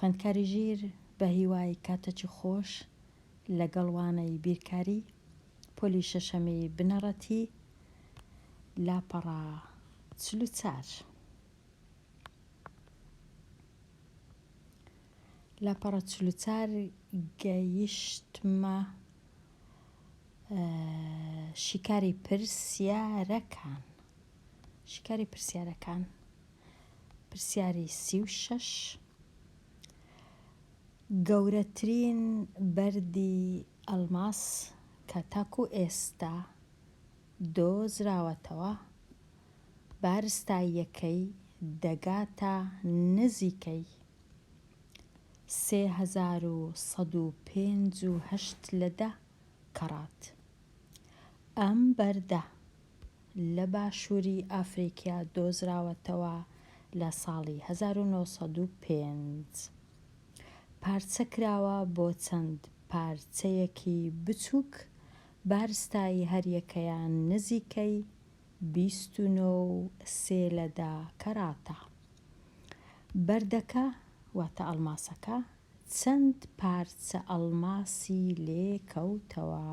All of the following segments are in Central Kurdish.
خوێندکاری ژیر بە هیوای کاتەکی خۆش لەگەڵ وانەی بیرکاری پۆلی شەشەمەی بنەڕەتی لاپەڕە 44 لاپەڕە 44 گەیشتمە شیکاری پرسیارەکان پرسیاری 36 گەورەترین بەردی ئەڵماس کە تاکو ئێستا دۆزراوەتەوە بارستاییەکەی دەگاتە نزیکەی 3158 لە 10 کەڕات. ئەم بەردە لە باشووری ئافریقیا دۆزراوەتەوە لە ساڵی 1905. پارچە کراوە بۆ چەند پارچەیەکی بچووک بارستایی هەریەکەیان نزیکەی 29.3 لە 10 کەراتە. بەردەکە واتە ئەڵماسەکە چەند پارچە ئەڵماسی لێ کەوتەوە.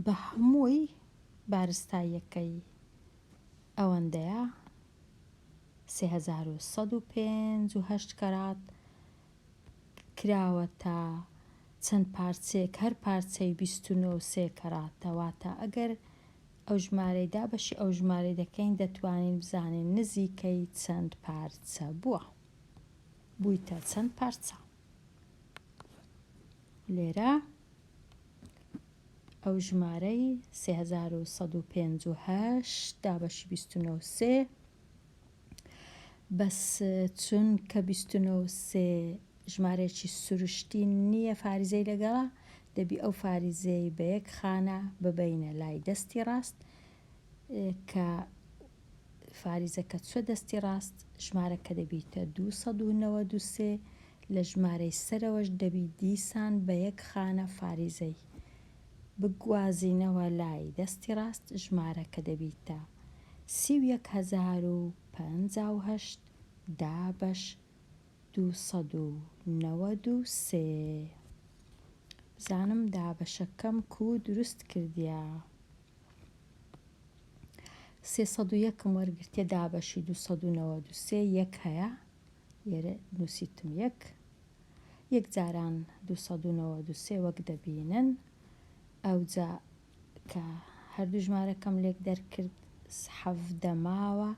بە هەمووی بارستاییەکەی ئەوەندەیە 3158 کەرات کراوەتە چەند پارچەیەک هەر پارچەی 29.3 کەراتەواتە ئەگەر ئەو ژمارەی دابەشی ئەو ژمارەی دەکەین دەتوانین بزانین نزیکەی چەند پارچە بووە بوویتە چەند پارچە. لێرە ئەو ژمارەی 3158 دابەشی 29.3 بەس چونکە 29.3 ژمارەیەکی سروشتی نییە فاریزەی لەگەڵا دەبی ئەو فاریزەی بە یەک خانە ببەینە لای دەستی ڕاست کە فاریزەکە چوە دەستی ڕاست ژمارەکە دەبیتە 293 لە ژمارەی سەرەوەش دەبی دیسان بە یەک خانە فاریزەی بگوازینەوە لای دەستی ڕاست ژمارەکە دەبیتە 31,058 دابەش 293. بزانم دابەشەکەم دروست کردیە. 301م وەرگرتێ دابەشی 293 یەک هەیە لێرە نووسیتم یەک جاران 293 وەک دەبینن ئەوجا کە هەردوو ژمارەکەم لێک دەرکرد حەفدە ماوە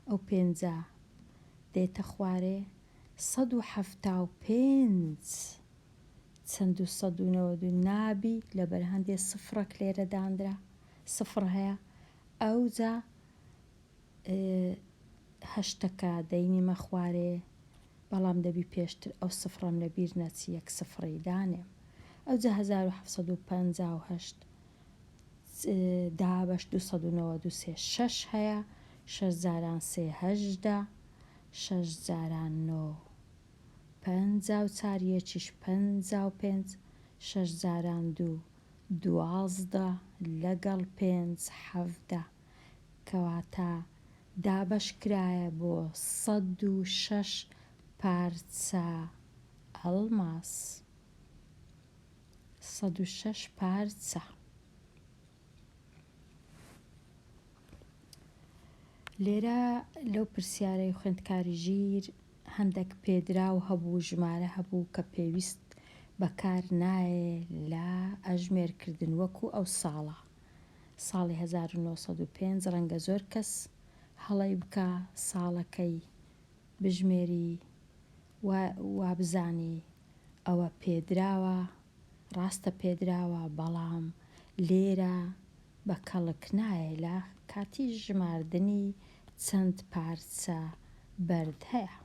ئەو پێنجە دێتە خوارێ 175 چەند 292 نابی لەبەر هەندێ سفرەک لێرە دانرا سفر هەیە ئەوجا هەشتەکە دەینیمە خوارێ بەڵام دەبی پێشتر ئەو سفرەم لەبیر نەچی یەک سفڕی دانێم ئەوجا 1758 دابەش 293 شەش هەیە 6 جاران 3 18 6 جاران 9 54 یەکیش 55 6 جاران 2 12 لەگەڵ 5 17 کەواتە دابەش کرایە بۆ 106 پارچە ئەڵماس 106 پارچە. لێرە لەو پرسیارەی خوێندکاری ژیر هەندێک پێدراو هەبوو ژمارە هەبوو کە پێویست بەکار نایە لە ئەژمێرکردن وەکو ئەو ساڵی 1905 ڕەنگە زۆر کەس هەڵەی بکە ساڵەکەی بژمێری وابزانی ئەوە پێدراوە ڕاستە پێدراوە بەڵام لێرە بە کەڵک نایە لە کاتی ژماردنی چەند پارچە بەرد هەیە.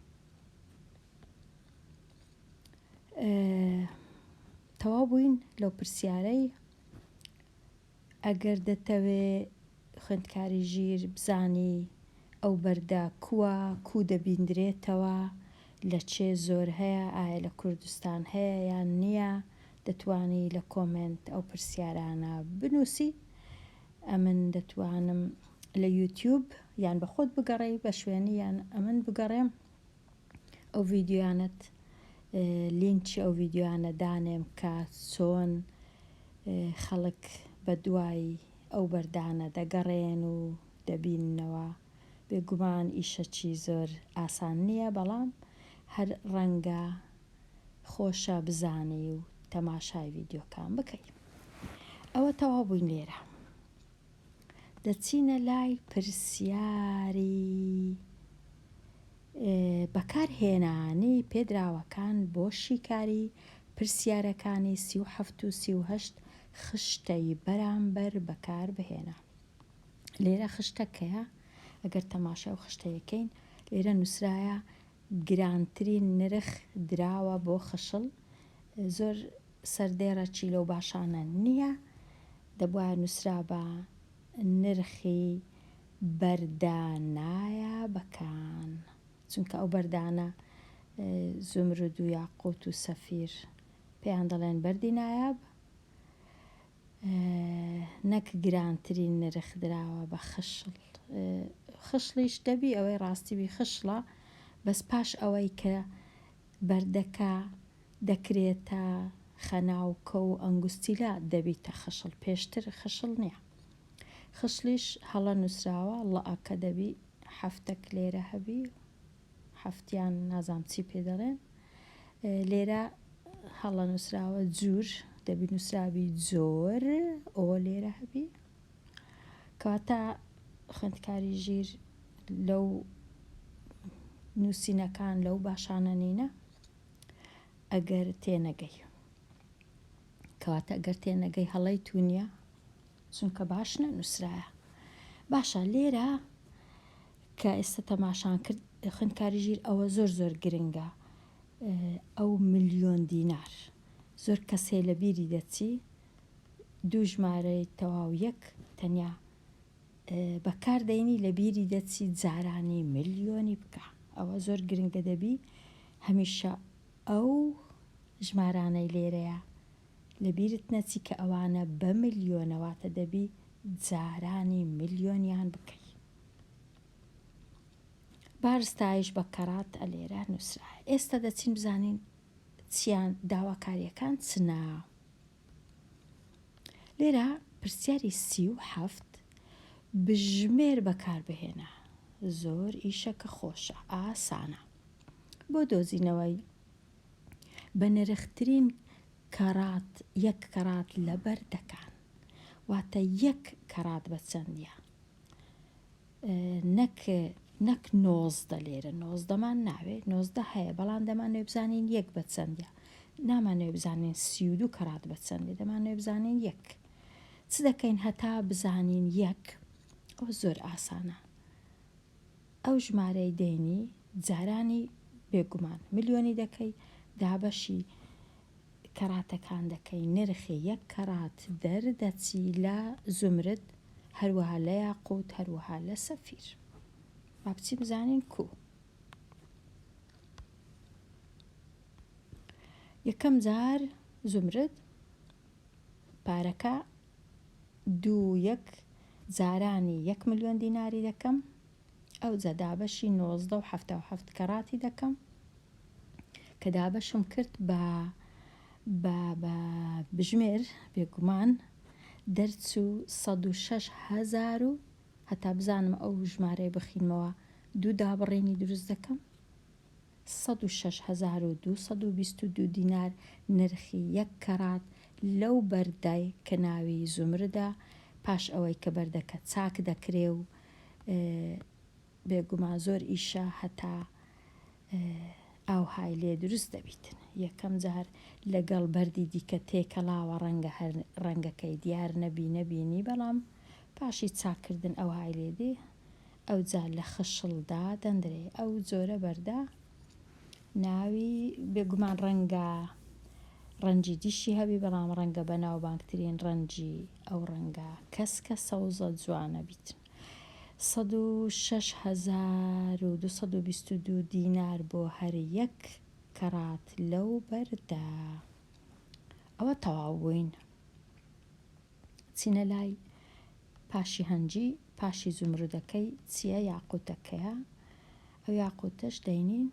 تەواو بووین لەو پرسیارەی. ئەگەر دەتەوێ خوێندکاری ژیر بزانی ئەو بەردە کووە کو دەبیندرێتەوە لە چێ زۆر هەیە ئایا لە کوردستان هەیە یان نییە دەتوانی لە کۆمنت ئەو پرسیارانە بنووسی ئەمن دەتوانم لە یوتیوب یان بە خۆت بگەڕێی بە شوێنی یان ئەمن بگەڕێم ئەو ڤیددیوانت لینکی ئەو ڤیددیوانە دانێم کە چۆن خەڵک بە دوای ئەو بەردانە دەگەڕێن و دەبیننەوە. بێگومان ئیشەکی زۆر ئاسان نییە، بەڵام هەر ڕەنگە خۆشە بزانی و تەماشای ڤیددیۆکان بکەی. ئەوە تەواو بووین لێرە. دەچینە لای پرسیاری بەکارهێنانی پێدراوەکان بۆ شیکاری پرسیارەکانی 37 و 38 خشتەی بەرامبەر بەکار بهێنا. لێرە خشتەکەیە ئەگەر تەماشای و خشتەیەکەین لێرە نووسرایە گرانترین نرخ دراوە بۆ خشل. زۆر سەردێڕەکی لەو باشانە نییە، دەبووە نووسرا بە نرخی بەردانایە بەکان، چونکە ئەو بەردانە زمرد و یاقوت و سەفیر پێیان دەڵێن بەردی نایاب، نەک گرانترین نرخ دراوە بە خشل. خشلیش دەبی ئەوەی ڕاستیبی خشلە، بەس پاش ئەوەی کە بەردەکە دەکرێتە خەناوکە و ئەنگوستیلا دەبیتە خشل، پێشتر خشل نییە. خشلیش هەڵە نووسراوە لەئەکە دەبی حەفتەک لێرە هەبی، حەفتیان نازام چی پێ دەڵێن. لێرە هەڵە نووسراوە جوور دەبی نووسرابی جۆر، ئۆ لێرە هەبی. کەواتە خوێندکاری ژیر لەو نووسینەکان لەو باشانە نینە ئەگەر تێنەگەی. کەواتە ئەگەر تێنەگەی هەڵەی تو نییە، چونکە باش نەنووسرایە. باشە لێرە کە ئێستا تەماشان کرد خوێندکاری ژیر ئەوە زۆر زۆر گرنگە. ئەو ملیۆن دینار زۆر کەسێ لە بیری دەچی دوو ژمارەی تەواو یەک تەنیا بەکاردەینی لە بیری دەچی جارانی ملیۆنی بکە. ئەوە زۆر گرنگە، دەبی هەمیشە ئەو ژمارانەی لێرەیە لە بیرت نەچی کە ئەوانە بە ملیۆنەواتە دەبی جارانی ملیۆنیان بکەی. بارستایش بە کەڕات ئەلێرە نووسرایە. ئێستا دەچین بزانین چیان داواکاریەکان چنا. لێرە پرسیاری 37 بژمێر بەکاربهێنە. زۆر ئیشەکە خۆشە، ئاسانە. بۆ دۆزینەوەی بە نرخترین کەڕات یەک کەڕات لە بەردەکان، واتە یەک کەڕات بە چەندە، نەک نۆزدە. لێرە نۆزدەمان ناوێ، نۆزدە هەیە بەڵام دەمانوێ بزانین یەک بە چەندە، نامانوێ بزانین 32 کەڕات بە چەندێ، دەمانوێ بزانین یەک. چ دەکەین هەتا بزانین یەک؟ ئەو زۆر ئاسانە. ئەو ژمارەی دێنی جارانی بێگومان ملیۆنی دەکەی، دابەشی کەڕاتەکان دەکەی، نرخی یەک کەڕات دەردەچی لە زمرد، هەروەها لە یاقوت، هەروەها لە سەفیر. با بچین بزانین کو. یەکەم جار زمرد پارەکە 2 جارانی 1 ملیۆن دیناری دەکەم، ئەو جا دابەشی 19 و 77 کەڕاتی دەکەم کە دابەشم کرد بە بژمێر بێگومان دەرچوو 106,000 و هەتا بزانم ئەو ژمارەی بخینمەوە دوو دابڕێنی دروست دەکەم. 106,222 دینار نرخی یەک کەڕات لەو بەردای کە ناوی زمردە، پاش ئەوەی کە بەردەکە چاک دەکرێ و بێگومان زۆر ئیشە هەتا ئاوهای لێ دروست دەبیتن. یەکەم جار لەگەڵ بەردی دیکە تێکەڵاوە ڕەنگە هەر ڕەنگەکەی دیار نەبینی، بەڵام پاشی چاکردن ئەوهای لێدێ، ئەو جار لە خشلدا دەندرێ. ئەو جۆرە بەردا ناوی بێگومان ڕەنجی دیشی هەبی، بەڵام ڕەنگە بەناوبانگترین ڕەنجی ئەو ڕەنگە کەسکە سەوزە جوانە بیتن. 106,222 دینار بۆ هەر یەک کەڕات لەو بەردا. ئەوە تەواو بووین. چینە لای پاشی هەنجی، پاشی زمردەکەی چییە؟ یاقوتەکەیە. ئەو یاقوتەش دەینین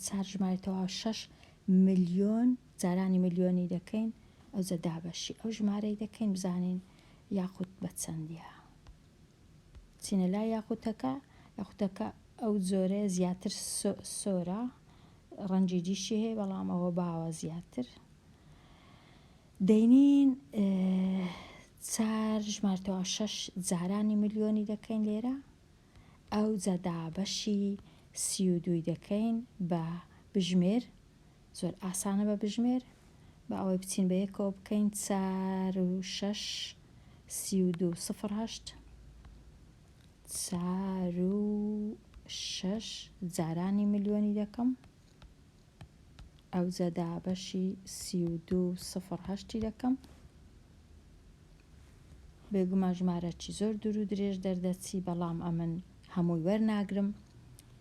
چار ژمارەی تەواو 6 ملیۆن جارانی ملیۆنی دەکەین ئەوجا دابەشی ئەو ژمارەی دەکەین بزانین یاخود بە چەندیە. چینە لای یاخوتەکە ئەو جۆرە زیاتر سۆرە ڕەنگی دیشی هەیە بەڵام ئەوە باوە زیاتر دەینین 4 ژمارەی تەواو 6 جارانی ملیۆنی دەکەین لێرە ئەو جا دابەشی 32 دەکەین بە بژمێر زۆر ئاسانە بە بژمێر بە ئەوەی بچین بە یەکەوە بکەین 4 و 6 32 08 4 و 6 جارانی ملیۆنی دەکەم ئەو جا دابەشی 32 08 دەکەم بێگومان ژمارەی زۆر دوور و درێژ دەردەچی بەڵام ئەمن هەمووی وەرناگرم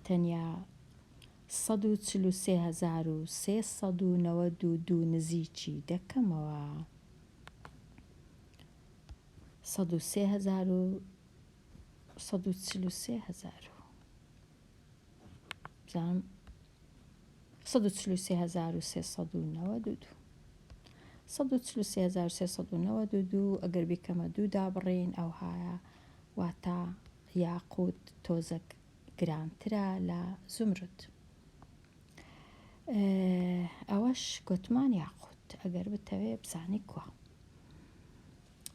تەنیا 143,392 نزیکی دەکەمەوە 143,392 ئەگەر بیکەمە دوو دابڕین ئەو هایە واتە یاقوت تۆزێک گرانترە لە زمرد ئەوەش گوتمان یاقوت ئەگەر بتەوێ بزانی کووە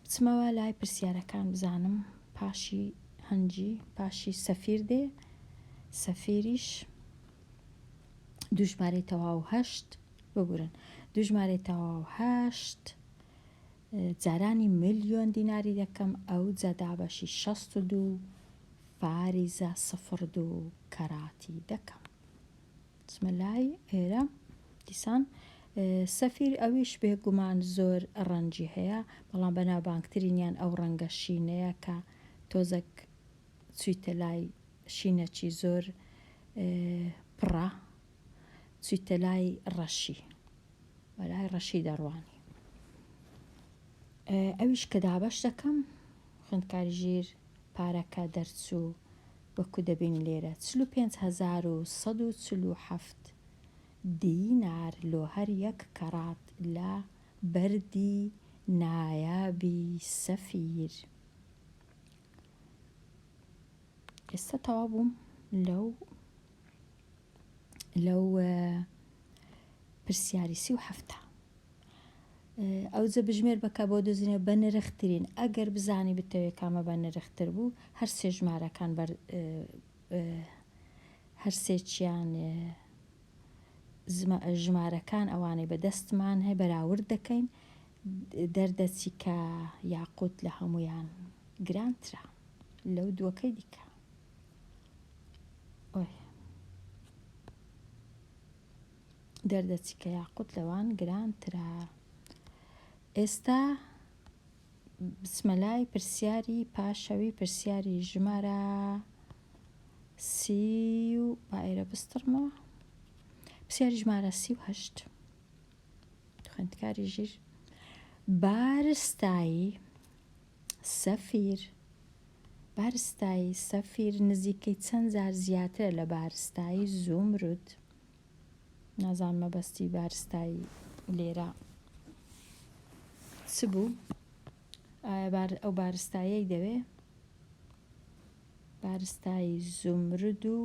بچمەوە لای پرسیارەکان بزانم پاشی هەنجی پاشی سەفیر دێ سەفیریش دوو ژمارەی تەواو 8 ببورن دوو ژمارەی تەواو 8 جارانی ملیۆن دیناری دەکەم ئەو جا دابەشی 62 فاریزە 02 کەراتی دەکەم چمە لای ئێرە دیسان سەفیر ئەویش بێگومان زۆر ڕەنگی هەیە بەڵام بەناوبانگترینیان ئەو ڕەنگە شینەیە کە تۆزێک چویتە لای شینەکی زۆر پڕە چویتە لای ڕەشی بەلای ڕەشی دەڕوانی ئەویش کە دابەش دەکەم خوێندکاری ژیر پارەکە دەرچوو وەکو دەبین لێرە 45,147 دینار لۆهەر 1 کەرات لە بەردی نایابی سەفیر ئێستا تەواو بووم لەو پرسیاری 37 ئەوجە بژمێر بەکە بۆ دۆزینە بە نرخترین ئەگەر بزانی بتەوێت کامە بە نرختر بوو هەر سێ ژمارەکان هەر سێکیان ژمارەکان ئەوانەی بەدەستمان هەیە بەراورد دەکەین دەردەچی کە یاقوت لە هەمویان گرانترە لەو دووەکەی دیکە دەردەچی کە یاقوت لەوان گرانترە ئێستا بسمەلای پرسیاری پاشەوی پرسیاری ژمارە 30 و ئێرە بستڕمەوە پرسیاری ژمارە 38 خوێندکاری ژیر بارستایی سەفیر نزیکەی چەند جار زیاترە لە بارستایی زومرد نازانم مەبەستی بارستایی لێرە چ بوو ئەو بارستایەی دەوێ بارستایی زومرد و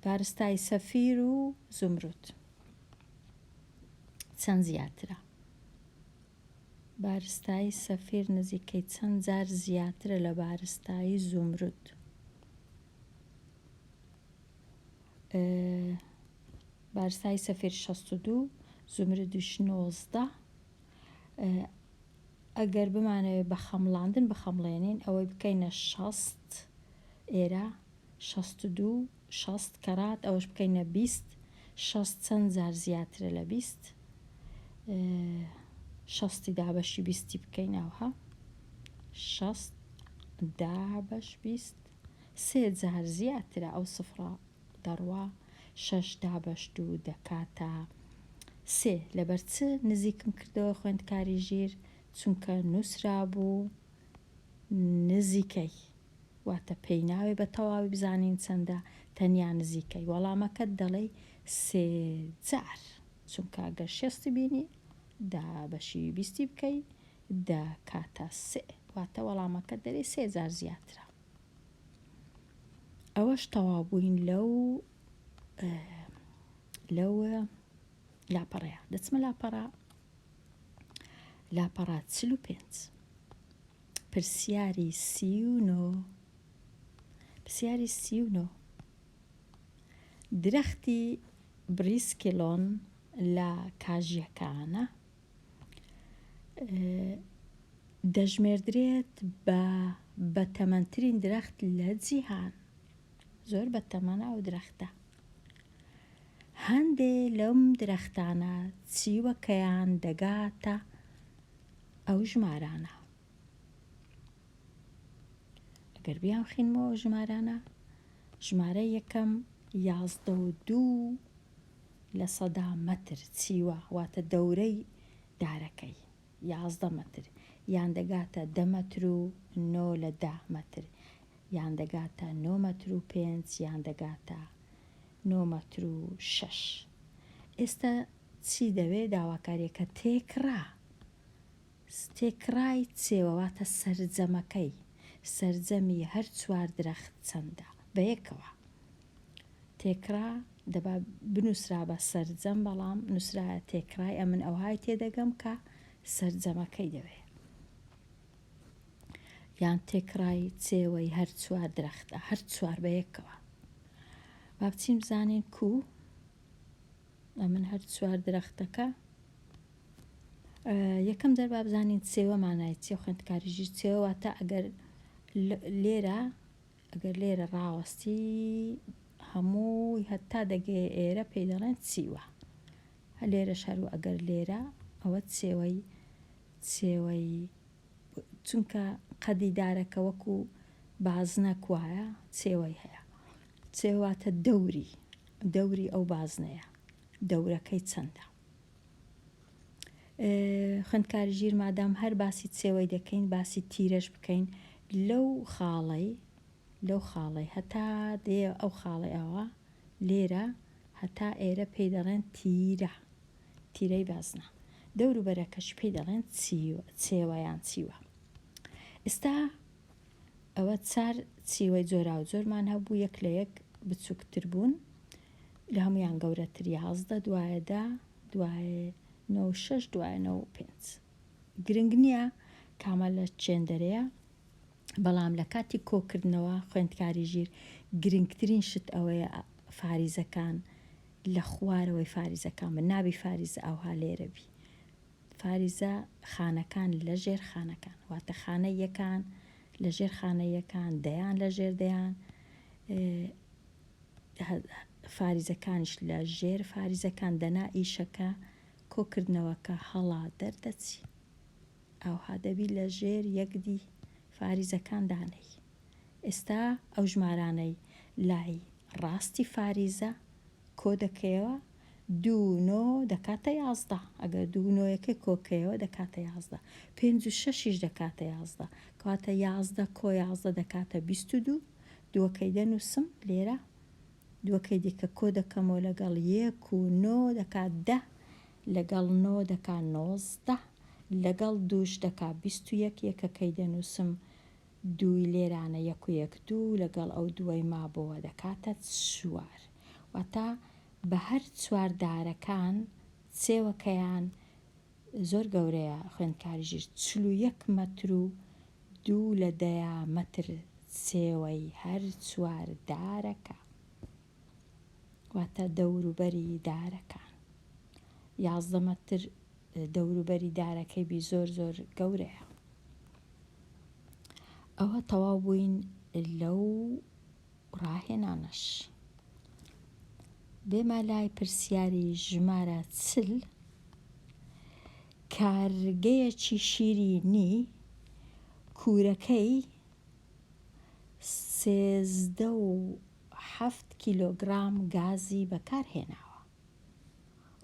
بارستایی سەفیر و زومرد چەند زیاترە بارستایی سەفیر نزیکەی چەند جار زیاترە لە بارستایی زومرد بارستایی سەفیر 62 زومردیش 19 ئەگەر بمانەوێت بە خەمڵاندن بخەمڵێنین ئەوەی بکەینە 60 ئێرە 62 60 کەرات ئەوەش بکەینە 20 60 چەند جار زیاترە لە 20 60 دابەشی 20 بکەین ئەوها 60 دابەش 20 سێ جار زیاترە ئەو سفرە دەڕوا 6 دابەش 2 دەکاتە سێ لەبەر چ نزیکم کردەوە خوێندکاری ژیر چونکە نووسرا بوو نزیکەی واتە پێی ناوێ بە تەواوی بزانین چەندە، تەنیا نزیکەی وەڵامەکەت دەڵێ 3 جار، چونکە ئەگەر 60 بینی دا بەشی 20 بکەی دا کاتە 3 واتە وەڵامەکە دەرێ 3 جار زیاترە. ئەوەش تەواو بووین لەو لاپەڕەیە. دەچمە لاپەڕە 45. پرسیاری 39 درەختی بریسکلۆن لە کاژیەکانە دەژمێردرێت بە بەتەمەنترین درەخت لە جیهان. زۆر بەتەمەنە ئەو درەختە. هەندێ لەم درەختانە چیوەکەیان دەگاتە ئەو ژمارانە. ئەگەر بیان خینمەوە ژمارانە، ژمارە یەکەم 11.2 لە سەدا مەتر چیوە، واتە دەورەی دارەکەی 11 مەتر، یان دەگاتە 10 مەتر و 9 لە 10 مەتر، یان دەگاتە 9 مەتر و 5، یان دەگاتە 9 مەتر و 6. ئێستا چی دەوێت؟ داواکاریەکە تێکڕای چێوەواتە سەرجەمەکەی، سەرجەمی هەر 4 درەخت چەندە بە یەکەوە. تێکرا دەبا بنووسرا بە سەرجەم، بەڵام نووسرایە تێکرای، ئەمن ئەوهای تێدەگەم کە سەرجەمەکەی دەوێت، یان تێکرای چێوەی هەر 4 درەختە، هەر 4 بە یەکەوە. با بچین بزانین کو ئەمن هەر 4 درەختەکە. یەکەم دەربا بزانین چێوە مانای چێ، خوێندکاریژی چێوە واتە ئەگەر لێرە ڕاوەستی هەمووی هەتا دەگێ ئێرە پێی دەڵێن چیوە. لێرە شەرو ئەگەر لێرە ئەوە چێوەی چونکە قەدی دارەکە وەکو بازنەک وایە چێوەی هەیە. چێواتە دەوری ئەو بازنەیە، دەورەکەی چەندە. خوێندکاری ژیر مادام هەر باسی چێوەی دەکەین، باسی تیرەش بکەین. لەو خاڵەی هەتا دێ ئەو خاڵی ئەوە لێرە هەتا ئێرە پێی دەڵێن تیرەی بازنە، دەوروبەرەکەش پێی دەڵێن چێوەیان چیوە. ئێستا ئەوە 4 چیوەی جۆرا و جۆرمان هەبوو، یەک لە یەک بچووکتر بوون، لە هەمویان گەورەتر 11، دوایە 10، دوایە 9، 6، دوایە 9 و 5. گرنگ نییە کامە لە چێندەرەیە، بەڵام لە کاتی کۆکردنەوە خوێندکاری ژیر گرنگترین شت ئەوەیە فاریزەکان لە خوارەوەی فاریزەکان بن، نابی فاریزە ئەوها لێرە بی. فاریزە خانەکان لە ژێر خانەکان، واتە خانە یەکان لە ژێر خانە یەکان، دەیان لە ژێر دەیان، فاریزەکانش لە ژێر فاریزەکان دەنا ئیشەکە کۆکردنەوەکە هەڵا دەردەچی، ئەوها دەبی لە ژێر یەکدی فاریزەکان دانەی. ئێستا ئەو ژمارانەی لای ڕاستی فاریزە کۆ دەکەیەوە، 2 و 9 دەکاتە 11، ئەگەر 2 و 9 کۆکەیەوە دەکاتە 11، 5 و 6 دەکاتە 11، کەواتە 11 کۆ 11 دەکاتە 22. دووەکەی دەنووسم لێرە، دووەکەی دیکە کۆ دەکەمەوە لەگەڵ 1 و 9 دەکات 10، لەگەڵ 9 دەکات 19، لەگەڵ 2 دەکات 21، یەکەکەی دەنووسم 2 لێرانە 1 و 1 2، لەگەڵ ئەو دووەی مابەوە دەکاتە 4. واتە بە هەر 4 دارەکان چێوەکەیان زۆر گەورەیە. خوێندکاری ژیر 41 مەتر و 2 لە 10 مەتر چێوەی هەر 4 دارەکە، واتە دەوروبەری دارەکان. 11 مەتر دەوروبەری دارەکەی بی زۆر زۆر گەورەیە. ئەوە تەواو بووین لەو ڕاهێنانەش. بێمە لای پرسیاری ژمارە 40. کارگەیەکی شیرینی کوورەکەی 13.7 کیلۆگرام گازی بەکارهێناوە.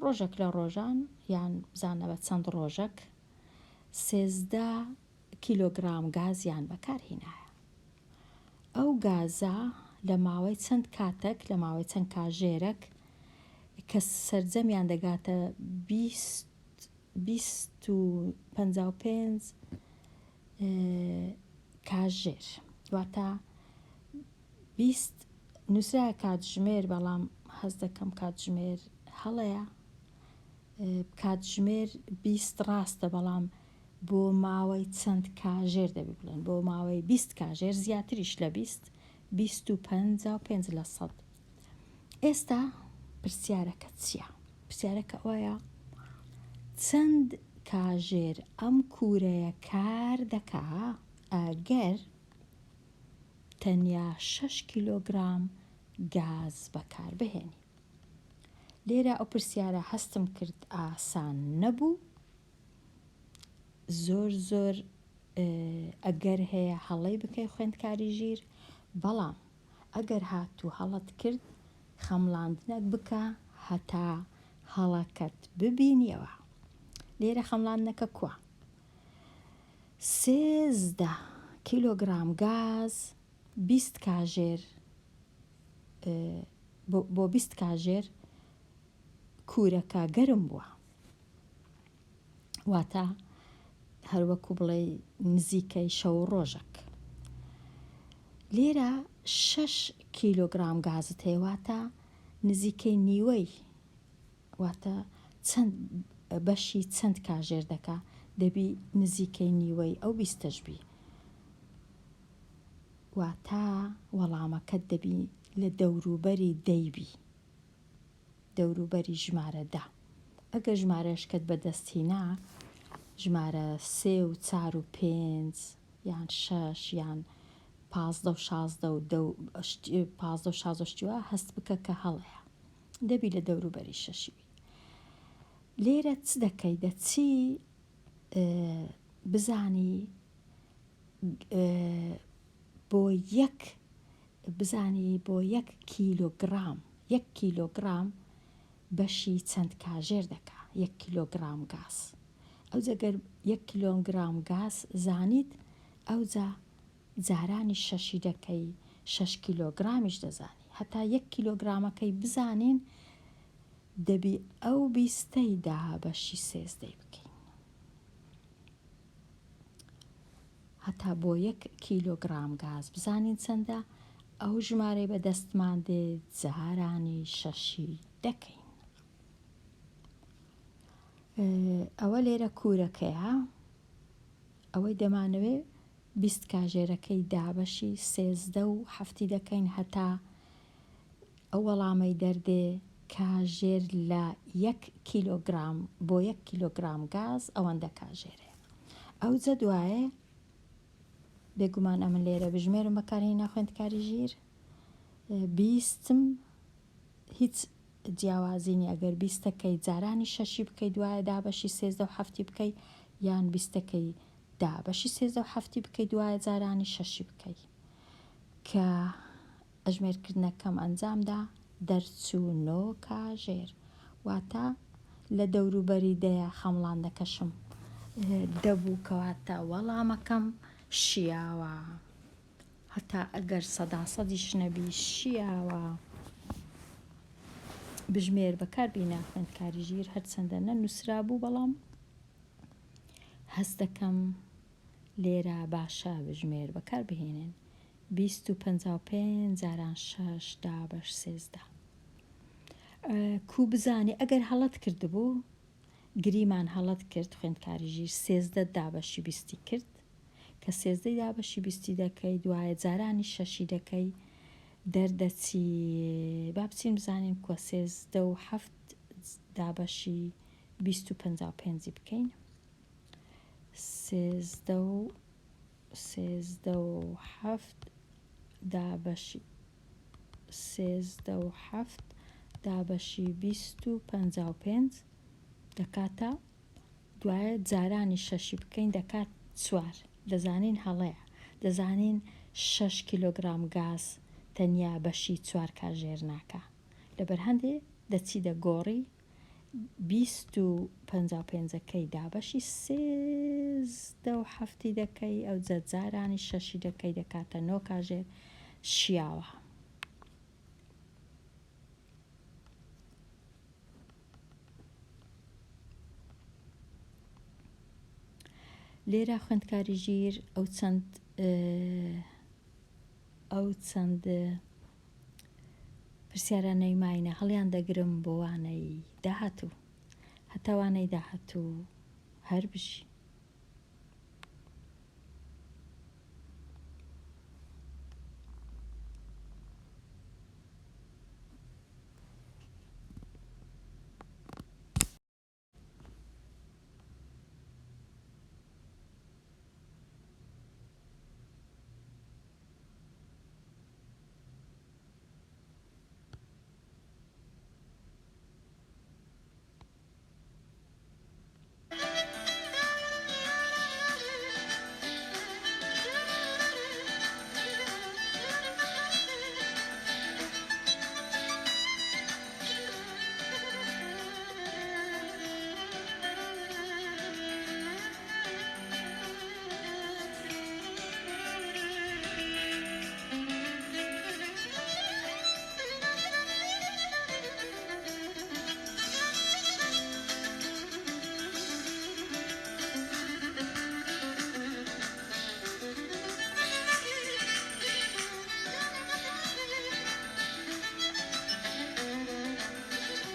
ڕۆژێک لە ڕۆژان یان بزانە بە چەند ڕۆژێک 13 کیلۆگرام گازیان بەکارهێنایە. ئەو گازە لە ماوەی چەند کاتێک لە ماوەی چەند کاژێرەك کە سەرجەمیان دەگاتە 255 کاژێر، واتە 20 نووسرا کاتژمێر، بەڵام هەست دەکەم کاتژمێر هەڵەیە، کاتژمێر 20 ڕاستە، بەڵام بۆ ماوەی چەند کاژێر دەبی بڵێن، بۆ ماوەی 20 کاژێر، زیاتریش لە 25 لە 100. ئێستا پرسیارەکە چییە؟ پرسیارەکە ئەوەیە چەند کاژێر ئەم کوورەیە کار دەکا ئەگەر تەنیا 6 کیلۆگرام گاز بەکار بهێنی. لێرە ئەو پرسیارە هەستم کرد ئاسان نەبوو، زۆر ئەگەر هەیە هەڵەی بکەی خوێندکاری ژیر، بەڵام ئەگەر هاتوو هەڵت کرد خەمڵاندنەک بکە هەتا هەڵەکەت ببینیەوە. لێرە خەمڵاندنەکە کووە؟ 13 کیلۆگرام گاز 20 کاژێر بۆ 20 کاژێر کوورەکە گەرم بووە، واتە هەروەکو بڵێ نزیکەی شەو ڕۆژێک. لێرە 6 کیلۆگرام گازت هەیە، واتە نزیکەی نیوەی، واتە چەند بەشی چەند کاژێر دەکا، دەبی نزیکەی نیوەی ئەو 20 بی، واتە وەڵامەکەت دەبی لە دەوروبەری دەیبی، دەوروبەری ژمارە 10. ئەگەر ژمارەشکت بەدەستهێنا ژمارە 3 و 4 و 5 یان 6 یان 15 و 16 و 15 و 16 هەست بکە کە هەڵەیە، دەبی لە دەوروبەری شەشی. لێرە چ دەکەی؟ دەچی بزانی بۆ یەک کیلۆگرام، 1 کیلۆگرام بەشی چەند کاژێر دەکا 1 کیلۆگرام گاز. ئەو جەگەر 1 کیلۆگرام گاز زانیت، ئەو جارانی شەشی دەکەی 6 کیلۆگرامیش دەزانی، هەتا 1 کیلۆگرامەکەی بزانین دەبی ئەو 20دا بەشی 13 بکەین، هەتا بۆ 1 کیلۆگرام گاز بزانین چەندە، ئەو ژمارەی بەدەستمان دێ جارانی شەشی دەکەین. ئەوە لێرە کوورەکەیە، ئەوەی دەمانەوێ 20 کاژێرەکەی دابەشی 13 و 7 دەکەین، هەتا ئەو وەڵامەی دەردێ کاژێر لە 1 کیلۆگرام بۆ 1 کیلۆگرام گاز ئەوەندە کاژێرێ. ئەو جە دوایە بێگومان ئەمن لێرە بژمێرم بەکارهێنا خوێندکاری ژیر، 20م هیچ جیاوازینی، ئەگەر 20ەکەی جارانی شەشی بکەی دوایە دابەشی 13 و 7 بکەی، یان 20ەکەی دابەشی 13 و 7 بکەی دوایە جارانی شەشی بکەی، کە ئەژمێرکردنەکەم ئەنجامدا دەرچوونۆ کاژێر، واتە لە دەوروبەری دەیە خەمڵاندەکەشم دەبوو، کەواتە وەڵامەکەم شیاوە، هەتا ئەگەر 100%یش نەبی شیاوە. بژمێر بەکاربینا خوێندکاری ژیر، هەرچەندە نەنووسرا بوو، بەڵام هەست دەکەم لێرە باشە بژمێر بەکار بهێنن. 255 جاران 6 دابەش 13. کوو بزانی ئەگەر هەڵەت کردبوو، گریمان هەڵەت کرد خوێندکاری ژیر 13 دابەشی 20 کرد، کە 13 دابەشی 20 دەکەی، دوایە جارانی شەشی دەکەی، دەردەچی با بچین بزانین کە 13 و 7 دابەشی 255 بکەین، 13 و 7 دابەشی 13 و 7 دابەشی 255 دەکاتە، دوایە جارانی شەشی بکەین دەکات 4. دەزانین هەڵەیە، دەزانین 6 کیلۆگرام گاز تەنیا بەشی 4 کاژێر ناکە، لەبەر هەندێ دەچی دەگۆڕی 255ەکەی دابەشی 13 و 7 دەکەی، ئەو جارانی شەشی دەکەی دەکاتە 9 کاژێر، شیاوە. لێرە خوێندکاری ژیر ئەو چەند پرسیارانەی ماینە هەڵیان دەگرم بۆ وانەی داهاتوو، هەتا وانەی داهاتوو هەر بژی.